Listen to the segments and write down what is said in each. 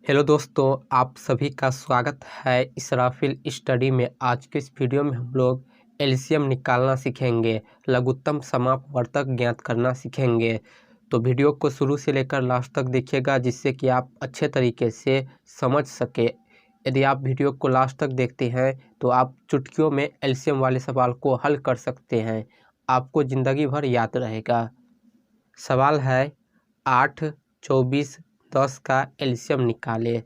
Hello दोस्तों, आप सभी का स्वागत है इसराफिल स्टडी में। आज के इस वीडियो में हम लोग एलसीएम निकालना सीखेंगे, लघुत्तम समापवर्तक ज्ञात करना सीखेंगे। तो वीडियो को शुरू से लेकर लास्ट तक देखिएगा, जिससे कि आप अच्छे तरीके से समझ सके। यदि आप वीडियो को लास्ट तक देखते हैं तो आप चुटकियों में एलसीएम वाले सवाल को हल कर सकते हैं, आपको ज़िंदगी भर याद रहेगा। सवाल है 8, 24, 10 का एलसीएम निकाले।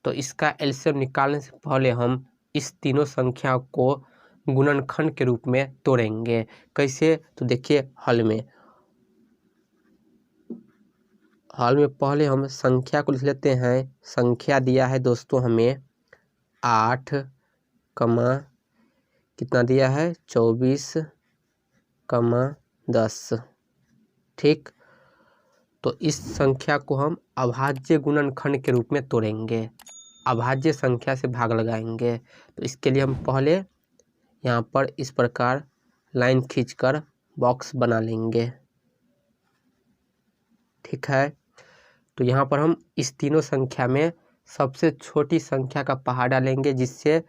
तो इसका एलसीएम निकालने से पहले हम इस तीनों संख्या को गुणनखंड के रूप में तोड़ेंगे। कैसे? तो देखिए, हल में पहले हम संख्या को लिख लेते हैं। संख्या दिया है दोस्तों हमें 8, कितना दिया है 24, 10। ठीक, तो इस संख्या को हम अभाज्य गुणनखंड के रूप में तोड़ेंगे, अभाज्य संख्या से भाग लगाएंगे। तो इसके लिए हम पहले यहाँ पर इस प्रकार लाइन खींचकर बॉक्स बना लेंगे। ठीक है, तो यहाँ पर हम इस तीनों संख्या में सबसे छोटी संख्या का पहाड़ा लेंगे, जिससे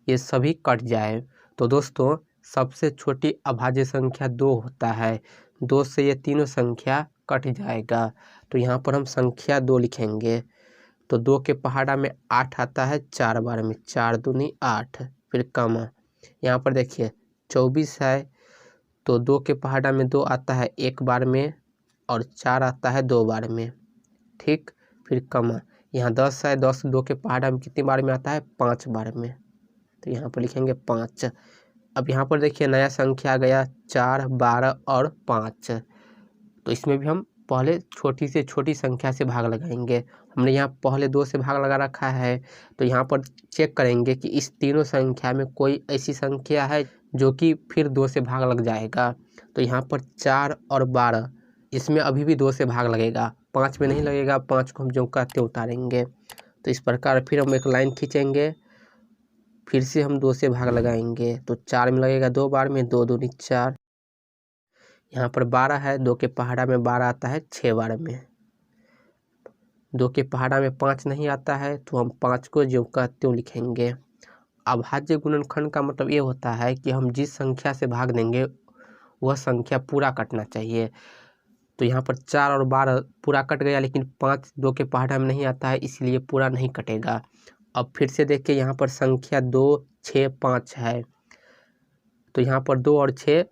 ये सभी कट जाए। तो दोस्तों, सबसे छोटी अभाज्य संख्या 2 होता है, 2 से ये तीनों संख्या कट जाएगा। तो यहाँ पर हम संख्या 2 लिखेंगे। तो 2 के पहाड़ा में 8 आता है 4 बार में, 4 दूनी 8, फिर कमा। यहाँ पर देखिए 24 है, तो 2 के पहाड़ा में 2 आता है 1 बार में और 4 आता है 2 बार में। ठीक, फिर कमा। यहाँ 10 है, 10 2 के पहाड़ा में कितनी बार में आता है 5 बार में, तो यहाँ पर लिखेंगे 5। अब यहाँ पर देखिए नया संख्या आ गया 4, 12 और 5। तो इसमें भी हम पहले छोटी से छोटी संख्या से भाग लगाएंगे। हमने यहाँ पहले 2 से भाग लगा रखा है, तो यहाँ पर चेक करेंगे कि इस तीनों संख्या में कोई ऐसी संख्या है जो कि फिर 2 से भाग लग जाएगा। तो यहाँ पर 4 और 12, इसमें अभी भी 2 से भाग लगेगा, 5 में नहीं लगेगा। 5 को हम जो कहते उतारेंगे। तो इस प्रकार फिर हम एक लाइन खींचेंगे, फिर से हम 2 से भाग लगाएंगे। तो 4 में लगेगा 2 बार में, 2 दूनी 4। यहाँ पर 12 है, 2 के पहाड़ा में 12 आता है 6 बार में। 2 के पहाड़ा में 5 नहीं आता है, तो हम 5 को जो का त्यों लिखेंगे। अभाज्य गुणनखंड का मतलब ये होता है कि हम जिस संख्या से भाग देंगे वह संख्या पूरा कटना चाहिए। तो यहाँ पर 4 और 12 पूरा कट गया, लेकिन 5 2 के पहाड़ा में नहीं आता है, इसलिए पूरा नहीं कटेगा। अब फिर से देखिए, यहाँ पर संख्या 2, 6, 5 है, तो यहाँ पर 2 और 6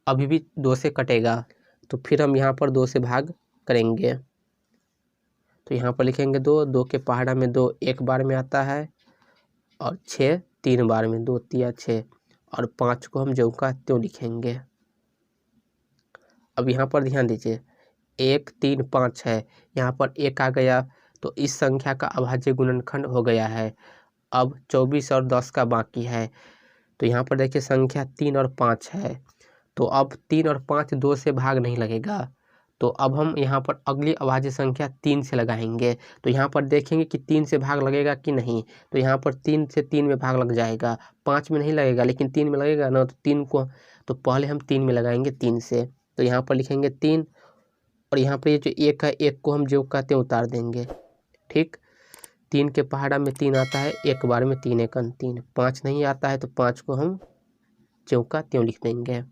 अभी भी 2 से कटेगा। तो फिर हम यहाँ पर 2 से भाग करेंगे। तो यहाँ पर लिखेंगे 2, 2 के पहाड़ा में 2 1 बार में आता है और 6 3 बार में, 2 तिया 6, और 5 को हम जो का त्यों लिखेंगे। अब यहाँ पर ध्यान दीजिए 1 3 5 है, यहाँ पर 1 आ गया, तो इस संख्या का अभाज्य गुणनखंड हो गया है। अब 24 और 10 का बाकी है। तो यहाँ पर देखिए संख्या 3 और 5 है, तो अब 3 और 5 2 से भाग नहीं लगेगा। तो अब हम यहाँ पर अगली अभाज्य संख्या 3 से लगाएंगे। तो यहाँ पर देखेंगे कि 3 से भाग लगेगा कि नहीं। तो यहाँ पर 3 से 3 में भाग लग जाएगा, 5 में नहीं लगेगा, लेकिन 3 में लगेगा ना। तो 3 को, तो पहले हम 3 में लगाएंगे 3 से। तो यहाँ पर लिखेंगे 3, और यहाँ पर ये जो 1 है, 1 को हम जो कहते हैं उतार देंगे। ठीक, 3 के पहाड़ा में 3 आता है 1 बार में, 3 1 3। 5 नहीं आता है, तो 5 को हम ज्यों का त्यों लिख देंगे।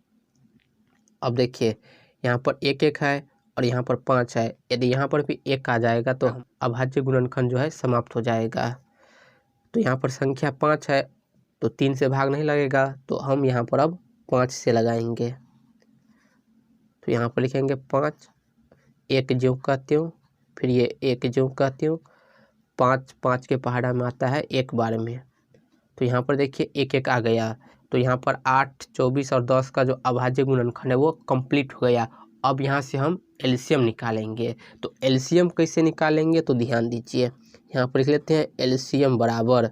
अब देखिए यहाँ पर 1 1 है और यहाँ पर 5 है। यदि यहाँ पर भी 1 आ जाएगा तो अभाज्य गुणनखंड जो है समाप्त हो जाएगा। तो यहाँ पर संख्या 5 है, तो 3 से भाग नहीं लगेगा, तो हम यहाँ पर अब 5 से लगाएंगे। तो यहाँ पर लिखेंगे 5, 1 ज्यों का त्यों, फिर ये 1 ज्यों का त्यों। 5 5 के पहाड़ा में आता है 1 बार में, तो यहाँ पर देखिए 1 1 आ गया। तो यहाँ पर 8, 24 और 10 का जो अभाज्य गुणनखंड है वो कंप्लीट हो गया। अब यहाँ से हम एलसीएम निकालेंगे। तो एलसीएम कैसे निकालेंगे, तो ध्यान दीजिए, यहाँ पर लिख लेते हैं एलसीएम बराबर,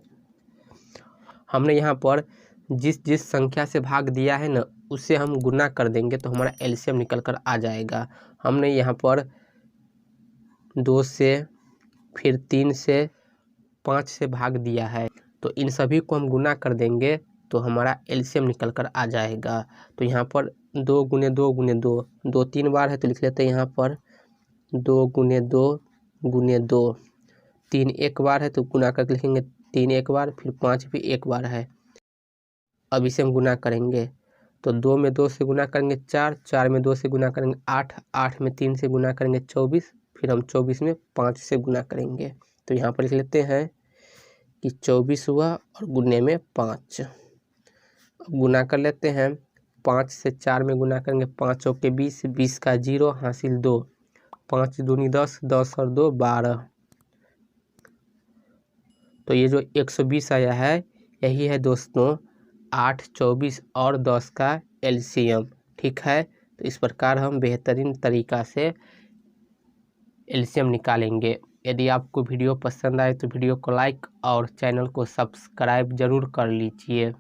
हमने यहाँ पर जिस जिस संख्या से भाग दिया है ना, उससे हम गुना कर देंगे, तो हमारा एलसीएम निकल कर आ जाएगा। हमने यहाँ पर 2 से, फिर 3 से, 5 से भाग दिया है, तो इन सभी को हम गुना कर देंगे, तो हमारा एलसीएम निकल कर आ जाएगा। तो यहाँ पर 2 गुने 2 गुने 2, 2 3 बार है, तो लिख लेते हैं यहाँ पर 2 गुने 2 गुने 2, 3 एक बार है तो गुना करके लिखेंगे 3 एक बार, फिर 5 भी एक बार है। अब इसे हम गुना करेंगे तो 2 में 2 से गुना करेंगे 4, 4 में 2 से गुना करेंगे 8, 8 में 3 से गुना करेंगे 24, फिर हम 24 में 5 से गुना करेंगे। तो यहाँ पर लिख लेते हैं कि 24 हुआ और गुने में 5। गुना कर लेते हैं, 5 से 4 में गुना करेंगे 5 चौके 20, 20 का 0 हासिल 2, 5 दूनी 10, 10 और 2 12। तो ये जो 120 आया है यही है दोस्तों 8, 24 और 10 का एलसीएम। ठीक है, तो इस प्रकार हम बेहतरीन तरीका से एलसीएम निकालेंगे। यदि आपको वीडियो पसंद आए तो वीडियो को लाइक और चैनल को सब्सक्राइब जरूर कर लीजिए।